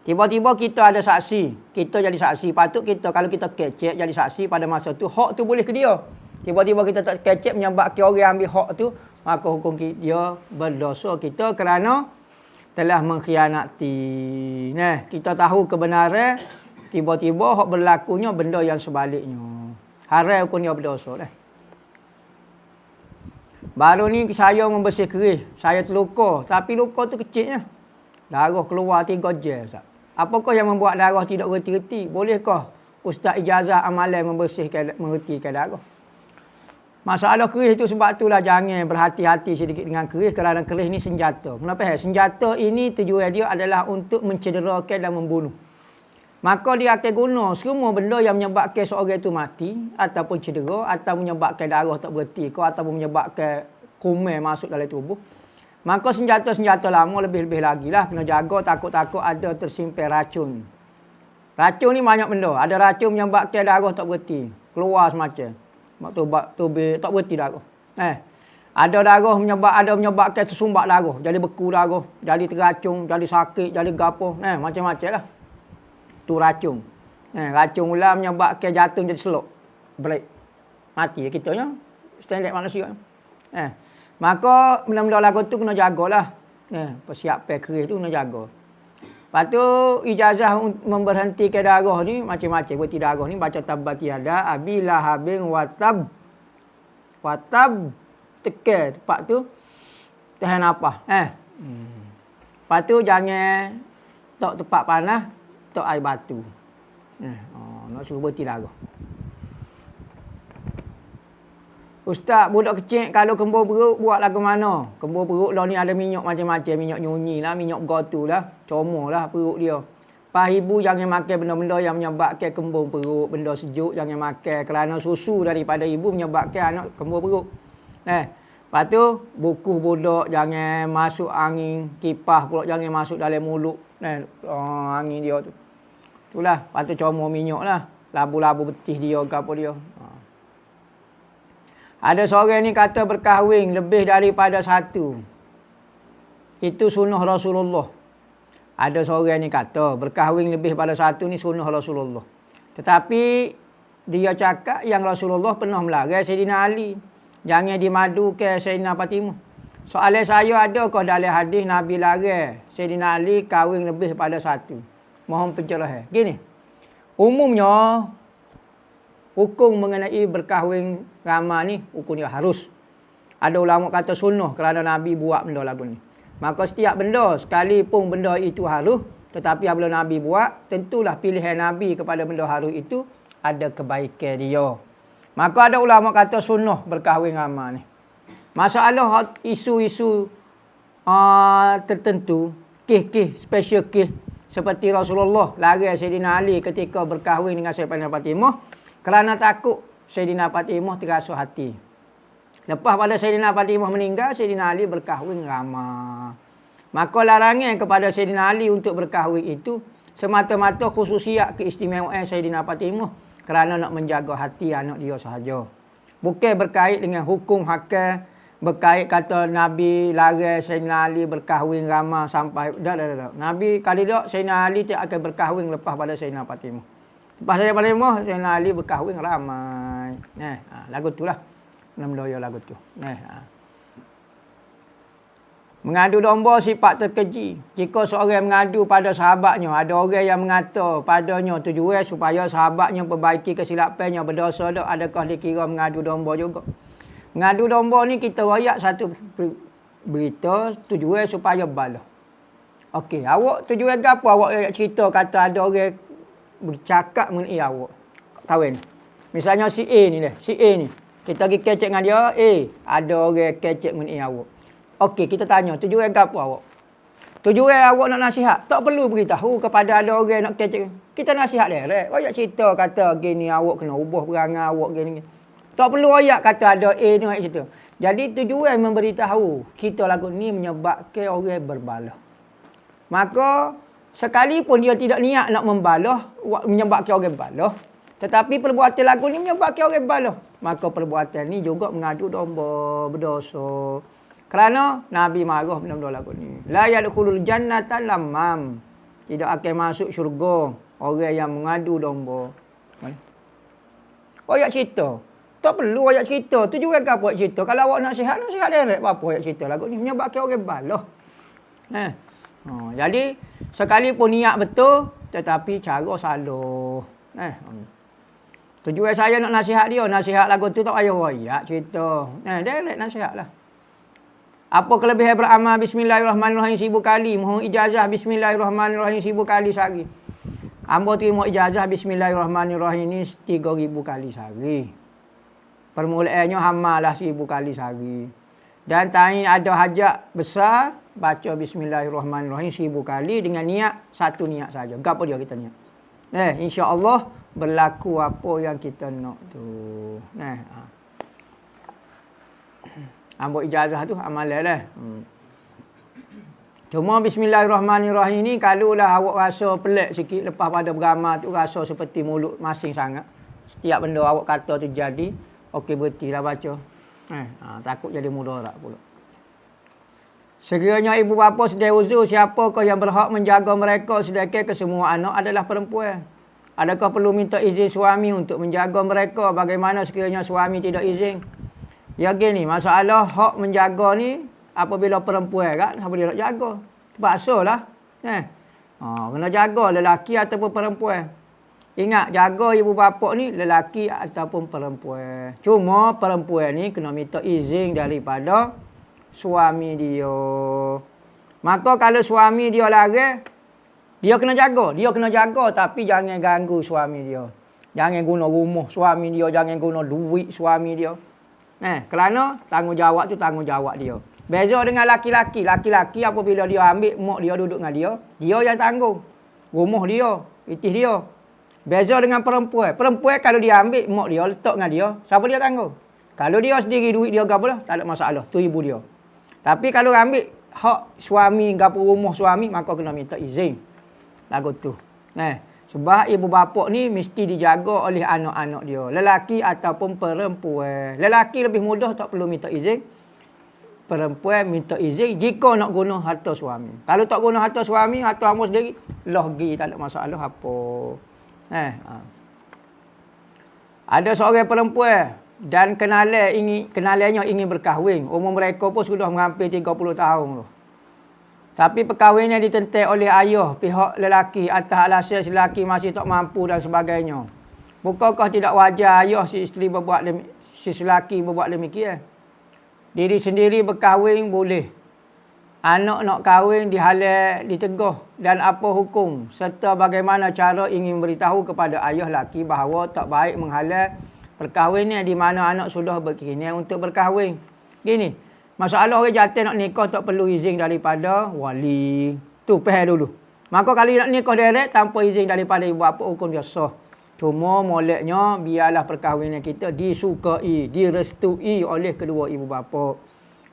Speaker 1: Tiba-tiba kita ada saksi. Kita jadi saksi. Patut kita, kalau kita kecek jadi saksi pada masa tu, hak tu boleh ke dia. Tiba-tiba kita tak kecek menyebabkan orang ambil hak tu, maka hukum dia berdosa kita kerana telah mengkhianati. Kita tahu kebenaran, tiba-tiba hak berlakunya benda yang sebaliknya. Haram hukum dia berdosa. Baru ni saya membersih kerih. Saya terluka. Tapi luka tu kecilnya. Darah keluar 3 jam. Apakah yang membuat darah tidak reti-reti? Bolehkah Ustaz ijazah amalan mengertikan darah? Masalah kerih itu sebab itulah jangan berhati-hati sedikit dengan kerih. Kerana kerih ni senjata. Kenapa? Senjata ini tujuan dia adalah untuk mencederakan dan membunuh. Maka dia akan guna semua benda yang menyebabkan seorang itu mati ataupun cedera atau menyebabkan darah tak berhenti ataupun menyebabkan kuman masuk dalam tubuh. Maka senjata-senjata lama lebih-lebih lagi lah. Kena jaga takut-takut ada tersimpan racun. Racun ni banyak benda. Ada racun menyebabkan darah tak berhenti. Keluar semacam. Tubik tak berhenti darah. Ada darah menyebabkan tersumbat darah. Jadi beku darah. Jadi teracun. Jadi sakit. Jadi gapo. Macam-macam lah. Tu racun. Racun pula menyebabkan jatuh jadi selok. Break. Mati kitanya. Standard manusia. Maka benda-benda lagu tu kena jagalah. Persiapan kerih tu kena jaga. Lepas tu ijazah memberhentikan darah ni macam-macam. Berhenti darah ni baca tabbat yada abila habing watab. Watab tekan tempat tu. Tahan apa? Lepas tu jangan tak tempat panas. Tak air batu. Nak suruh berhenti darah. Ustaz, budak kecil kalau kembur perut buat lagu mana? Kembur perut lah ni ada minyak macam-macam. Minyak nyunyi lah, minyak gotu lah. Comor lah perut dia. Pas ibu jangan makan benda-benda yang menyebabkan kembur perut. Benda sejuk jangan makan. Kerana susu daripada ibu menyebabkan anak kembur perut. Lepas tu, buku budak jangan masuk angin. Kipas pula jangan masuk dalam mulut. Angin dia tu. Itulah. Lepas tu comor minyak lah. Labu-labu betis dia ke apa dia. Ada seorang ni kata berkahwin lebih daripada satu. Itu sunnah Rasulullah. Ada seorang ni kata berkahwin lebih daripada satu ni sunnah Rasulullah. Tetapi dia cakap yang Rasulullah pernah melarang Sayyidina Ali. Jangan dimadu ke Sayyidina Fatimah. Soalan saya, adakah dalam hadis Nabi larang Sayyidina Ali kahwin lebih daripada satu? Mohon pencerahan. Gini. Umumnya hukum mengenai berkahwin ramai ni, hukum dia harus. Ada ulama kata sunnah kerana Nabi buat benda lagu ni. Maka setiap benda, sekalipun benda itu harus, tetapi apabila Nabi buat, tentulah pilihan Nabi kepada benda harus itu ada kebaikan dia. Maka ada ulama kata sunnah berkahwin ramai ni. Masalah isu-isu tertentu, kes-kes, special kes, seperti Rasulullah larang Sayyidina Ali ketika berkahwin dengan Sayyidatina Fatimah, kerana takut Sayyidina Fatimah terasa hati. Lepas pada Sayyidina Fatimah meninggal, Sayyidina Ali berkahwin ramah. Maka larangan kepada Sayyidina Ali untuk berkahwin itu semata-mata khususiat keistimewaan Sayyidina Fatimah kerana nak menjaga hati anak dia sahaja. Bukan berkait dengan hukum hakam, berkait kata Nabi larang Sayyidina Ali berkahwin ramah sampai dah. Nabi kali dak Sayyidina Ali tak akan berkahwin lepas pada Sayyidina Fatimah. Lepas daripada Fatimah, Sayyidina Ali berkahwin ramai. Lagu tu lah. Nama lagu tu. Mengadu domba sifat terkeji. Jika seorang mengadu pada sahabatnya, ada orang yang mengata padanya tujuan supaya sahabatnya perbaiki kesilapannya, berdosa tak, adakah dikira mengadu domba juga? Mengadu domba ni kita royak satu berita tujuan supaya balas. Okey, awak tujuan apa awak cerita kata ada orang bercakap mengenai awak kahwin. Misalnya si A ni dah, si A ni. Kita pergi kecek dengan dia, ada orang kecek mengenai awak. Okey, kita tanya, tujuan apa awak? Tujuan awak nak nasihat, tak perlu beritahu kepada ada orang nak kecek. Kita nasihat direct. Awak cerita kata gini awak kena ubah perangai awak gini. Tak perlu ayat kata ada A ni ayat cerita. Jadi tujuan memberitahu kita lagu ni menyebabkan orang berbalah. Maka sekalipun dia tidak niat nak membalah, menyebabkan orang balah, tetapi perbuatan lagu ni menyebabkan orang balah, maka perbuatan ni juga mengadu domba, berdosa. Kerana Nabi marah benda-benda lagu ni. La yadkhulul jannata lamam. Tidak akan masuk syurga orang yang mengadu domba. Ayat cerita. Tak perlu ayat cerita. Tujuan apa ayat cerita? Kalau awak nak sihat direct. Apa ayat cerita lagu ni? Menyebabkan orang balah. Jadi sekalipun niat betul, tetapi cara salah. Tujuan saya nak nasihat dia, nasihat lagu tu tak payah royak cerita. Direct nasihat lah. Apa kelebihan beramal bismillahirrahmanirrahim 1000 kali, mohon ijazah bismillahirrahmanirrahim 1000 kali sehari. Hamba terima ijazah bismillahirrahmanirrahim ni 3000 kali sehari. Permulaannya hamalah 1000 kali sehari. Dan tain ada hajat besar, baca bismillahirrahmanirrahim 1000 kali dengan niat, satu niat saja. Gapo dia kita niat. Insya-Allah berlaku apa yang kita nak tu. Ambil ijazah tu amalan lah. Cuma bismillahirrahmanirrahim ni kalaulah awak rasa pelik sikit lepas pada beramal tu, rasa seperti mulut masing sangat. Setiap benda awak kata tu jadi, okey berhentilah baca. Takut jadi mudarat pula. Sekiranya ibu bapa sedia uzur, siapakah yang berhak menjaga mereka sedangkan kesemua anak adalah perempuan? Adakah perlu minta izin suami untuk menjaga mereka? Bagaimana sekiranya suami tidak izin? Ya gini, masalah hak menjaga ni apabila perempuan kan, siapa dia nak jaga? Terpaksalah. Kena jaga lelaki ataupun perempuan. Ingat, jaga ibu bapa ni lelaki ataupun perempuan. Cuma perempuan ni kena minta izin daripada suami dia. Maka kalau suami dia larang, dia kena jaga. Dia kena jaga tapi jangan ganggu suami dia. Jangan guna rumah suami dia, jangan guna duit suami dia. Kerana tanggungjawab tu tanggungjawab dia. Beza dengan laki-laki. Laki-laki apabila dia ambil mak dia duduk dengan dia yang tanggung. Rumah dia, itih dia. Beza dengan perempuan. Perempuan kalau dia ambil mak dia letak dengan dia, siapa dia tanggung? Kalau dia sendiri duit dia gapo dah, tak ada masalah. Tu ibu dia. Tapi kalau ambil hak suami, gapo rumah suami, maka kena minta izin. Lagu tu. Sebab ibu bapa ni mesti dijaga oleh anak-anak dia. Lelaki ataupun perempuan. Lelaki lebih mudah tak perlu minta izin. Perempuan minta izin jika nak guna harta suami. Kalau tak guna harta suami, harta hamba sendiri, lohgi tak ada masalah apa. Ada seorang perempuan dan kenalannya ingin berkahwin. Umur mereka pun sudah menghampir 30 tahun tu. Tapi perkahwinan ditentang oleh ayah pihak lelaki atas alasan si lelaki masih tak mampu dan sebagainya. Bukankah tidak wajar ayah si lelaki berbuat demikian? Diri sendiri berkahwin boleh. Anak nak kahwin dihalau, ditegur dan apa hukum serta bagaimana cara ingin beritahu kepada ayah lelaki bahawa tak baik menghalau perkahwinan di mana anak sudah berkeinginan untuk berkahwin. Gini, masalah orang jantan nak nikah tak perlu izin daripada wali. Tu faham dulu. Maka kalau nak nikah direct tanpa izin daripada ibu bapa, hukum dia sah. Cuma moleknya biarlah perkahwinan kita disukai, direstui oleh kedua ibu bapa.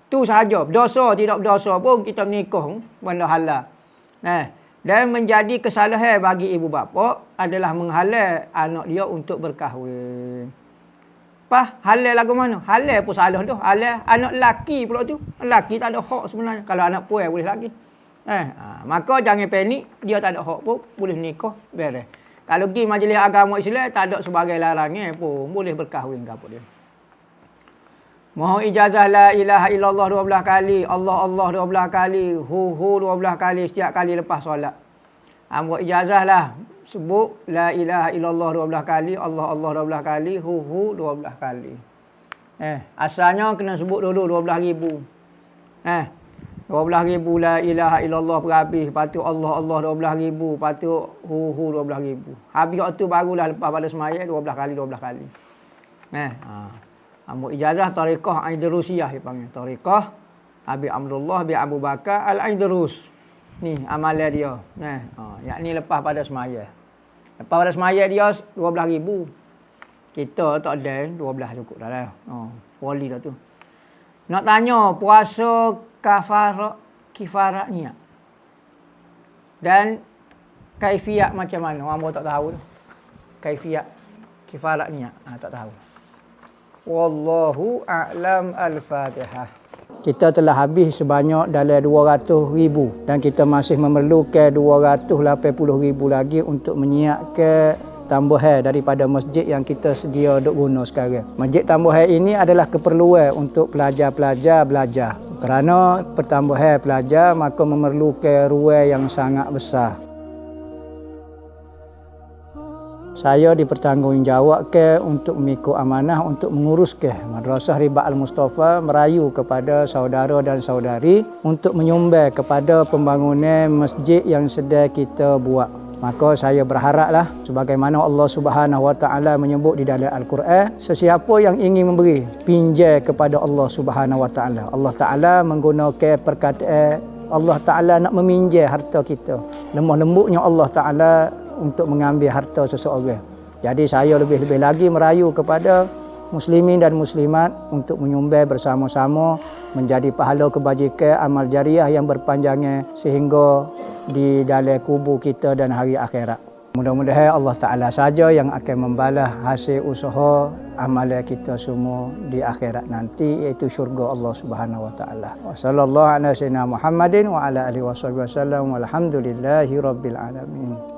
Speaker 1: Tu sahaja. Berdosa tidak berdosa pun kita menikah benda halal. Dan menjadi kesalahan bagi ibu bapa adalah menghalau anak dia untuk berkahwin. Halal lagu mana? Halal pun salah tu. Halal anak lelaki pula tu. Lelaki tak ada hak sebenarnya. Kalau anak puan boleh lagi. Maka jangan panik. Dia tak ada hak pun boleh nikah. Beres. Kalau pergi majlis agama Islam tak ada sebagai larangan pun boleh berkahwin ke apa dia. Mohon ijazah la ilaha illallah 12 kali, Allah 12 kali, hu 12 kali setiap kali lepas solat. Ambil ijazah lah. Sebut la ilaha illallah 12 kali, Allah 12 kali, hu 12 kali. Asalnya kena sebut dulu 12,000. 12,000 la ilaha illallah berhabis. Lepas tu Allah 12,000. Lepas tu hu 12,000. Habis waktu barulah lepas pada semayang 12 kali 12 kali. Ambil ijazah tariqah Aidrusiyah dipanggil. Tariqah Habib Amrullah bin Abu Bakar Al-Aidrus. Ni amalan dia. Yakni lepas pada semayang. Lepas pada semayang dia 12,000. Kita tak ada 12 cukup dah lah. Wali dah tu. Nak tanya puasa kifarat niat. Dan kaifiat macam mana? Orang tak tahu tu. Kaifiat kifarat niat. Tak tahu. Wallahu a'lam al-Fatihah. Kita telah habis sebanyak dalam 200,000 dan kita masih memerlukan 280,000 lagi untuk menyiapkan tambahan daripada masjid yang kita sedia duk guna sekarang. Masjid tambahan ini adalah keperluan untuk pelajar-pelajar belajar. Kerana pertambahan pelajar maka memerlukan ruang yang sangat besar. Saya dipertanggungjawabkan untuk mengikut amanah untuk menguruskan Madrasah Ribat Al-Mustafa merayu kepada saudara dan saudari untuk menyumbang kepada pembangunan masjid yang sedang kita buat. Maka saya berharaplah sebagaimana Allah Subhanahu Wa Taala menyebut di dalam Al-Quran, sesiapa yang ingin memberi pinjam kepada Allah Subhanahu Wa Taala. Allah Taala menggunakan perkataan Allah Taala nak meminjam harta kita. Lemah lembutnya Allah Taala untuk mengambil harta seseorang. Jadi saya lebih-lebih lagi merayu kepada muslimin dan muslimat untuk menyumbang bersama-sama menjadi pahala kebajikan amal jariah yang berpanjangan sehingga di dalam kubur kita dan hari akhirat. Mudah-mudahan Allah Ta'ala saja yang akan membalas hasil usaha amalan kita semua di akhirat nanti, iaitu syurga Allah Subhanahu Wa Ta'ala. Wa sallallahu ala sayyidina Muhammadin wa ala alihi wa sahbihi wasallam walhamdulillahi rabbil alamin.